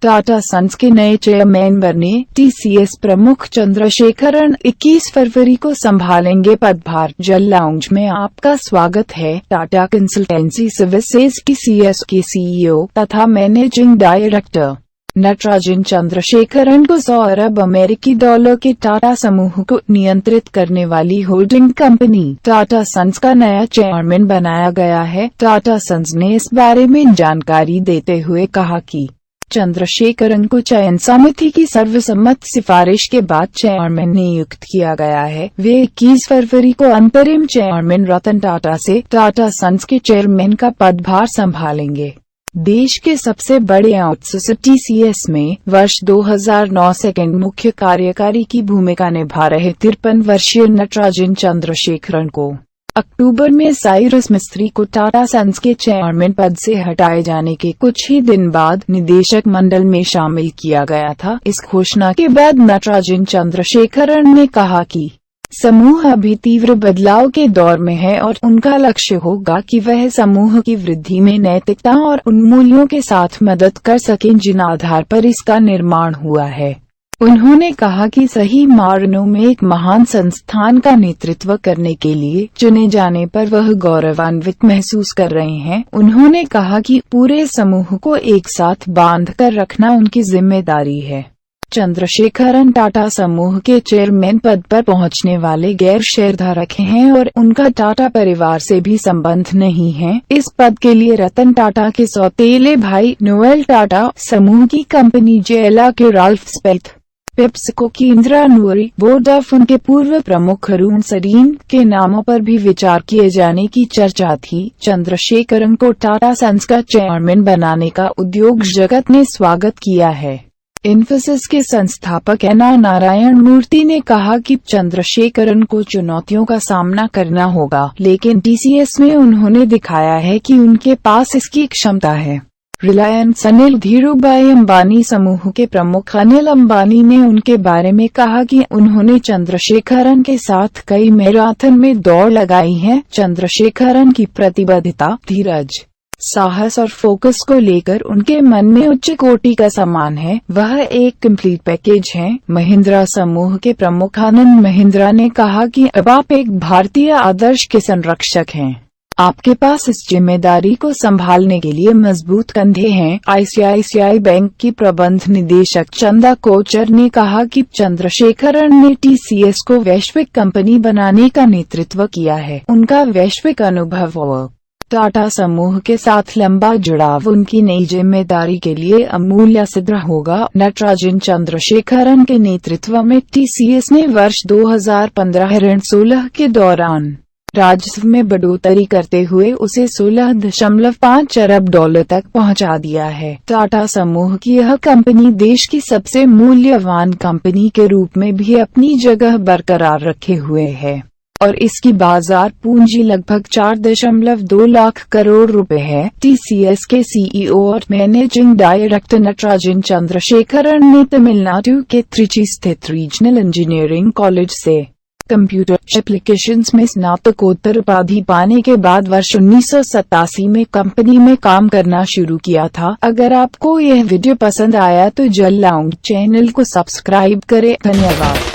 Tata sons के नए chairman बने टीसीएस प्रमुख चंद्रशेखरन 21 फरवरी को संभालेंगे पदभार। जल लाउंज में आपका स्वागत है। टाटा कंसल्टेंसी सर्विसेज टीसीएस के सीईओ तथा मैनेजिंग डायरेक्टर नटराजन चंद्रशेखरन को 100 अरब अमेरिकी डॉलर के टाटा समूह को नियंत्रित करने वाली होल्डिंग कंपनी टाटा सन्स का नया चेयरमैन बनाया गया है। टाटा सन्स ने इस बारे में जानकारी देते हुए कहा कि चंद्रशेखरन को चयन समिति की सर्वसम्मत सिफारिश के बाद चेयरमैन नियुक्त किया गया है। वे 21 फरवरी को अंतरिम चेयरमैन रतन टाटा से टाटा सन्स के चेयरमैन का पदभार संभालेंगे। देश के सबसे बड़े आउटसोर्सर टीसीएस में वर्ष 2009 सेकंड मुख्य कार्यकारी की भूमिका निभा रहे 53 वर्षीय नटराजन चंद्रशेखरन को अक्टूबर में साइरस मिस्त्री को टाटा सन्स के चेयरमैन पद से हटाए जाने के कुछ ही दिन बाद निदेशक मंडल में शामिल किया गया था। इस घोषणा के बाद नटराजन चंद्रशेखरन ने कहा कि समूह अभी तीव्र बदलाव के दौर में है और उनका लक्ष्य होगा कि वह समूह की वृद्धि में नैतिकता और उन मूल्यों के साथ मदद कर सकें जिन आधार पर इसका निर्माण हुआ है। उन्होंने कहा कि सही मायनों में एक महान संस्थान का नेतृत्व करने के लिए चुने जाने पर वह गौरवान्वित महसूस कर रहे हैं। उन्होंने कहा कि पूरे समूह को एक साथ बांध कर रखना उनकी जिम्मेदारी है। चंद्रशेखरन टाटा समूह के चेयरमैन पद पर पहुंचने वाले गैर शेयरधारक हैं और उनका टाटा परिवार से भी संबंध नहीं है। इस पद के लिए रतन टाटा के सौतेले भाई नोएल टाटा, समूह की कंपनी जेएलआर के राल्फ स्पेथ, पेप्सिको की इंदिरा नूरी, वोडाफोन के पूर्व प्रमुख अरुण सरीन के नामों पर भी विचार किए जाने की चर्चा थी। चंद्रशेखरन को टाटा सन्स का चेयरमैन बनाने का उद्योग जगत ने स्वागत किया है। इन्फोसिस के संस्थापक एन नारायण मूर्ति ने कहा कि चंद्रशेखरन को चुनौतियों का सामना करना होगा, लेकिन टीसीएस में उन्होंने दिखाया है कि उनके पास इसकी क्षमता है। रिलायंस अनिल धीरूभाई अंबानी समूह के प्रमुख अनिल अंबानी ने उनके बारे में कहा कि उन्होंने चंद्रशेखरन के साथ कई मैराथन में दौड़ लगाई है। चंद्रशेखरन की प्रतिबद्धता, धीरज, साहस और फोकस को लेकर उनके मन में उच्च कोटि का सम्मान है। वह एक कंप्लीट पैकेज है। महिंद्रा समूह के प्रमुख आनंद महिंद्रा ने कहा कि अब आप एक भारतीय आदर्श के संरक्षक हैं। आपके पास इस जिम्मेदारी को संभालने के लिए मजबूत कंधे हैं। आईसीआईसीआई बैंक की प्रबंध निदेशक चंदा कोचर ने कहा कि चंद्रशेखरन ने टीसीएस को वैश्विक कंपनी बनाने का नेतृत्व किया है। उनका वैश्विक अनुभव और टाटा समूह के साथ लंबा जुड़ाव उनकी नई जिम्मेदारी के लिए अमूल्य सिद्ध होगा। नटराजन चंद्रशेखरन के नेतृत्व में टीसीएस ने वर्ष 2015-16 के दौरान राजस्व में बढ़ोतरी करते हुए उसे 16.5 अरब डॉलर तक पहुंचा दिया है। टाटा समूह की यह कंपनी देश की सबसे मूल्यवान कंपनी के रूप में भी अपनी जगह बरकरार रखे हुए है और इसकी बाजार पूंजी लगभग 4.2 लाख करोड़ रुपए है। टीसीएस के सीईओ और मैनेजिंग डायरेक्टर नटराजन चंद्रशेखरन ने तमिलनाडु के त्रिची स्थित रीजनल इंजीनियरिंग कॉलेज से कंप्यूटर एप्लीकेशंस में स्नातकोत्तर उपाधि पाने के बाद वर्ष 1987 में कंपनी में काम करना शुरू किया था। अगर आपको यह वीडियो पसंद आया तो जल लाउंज चैनल को सब्सक्राइब करें। धन्यवाद।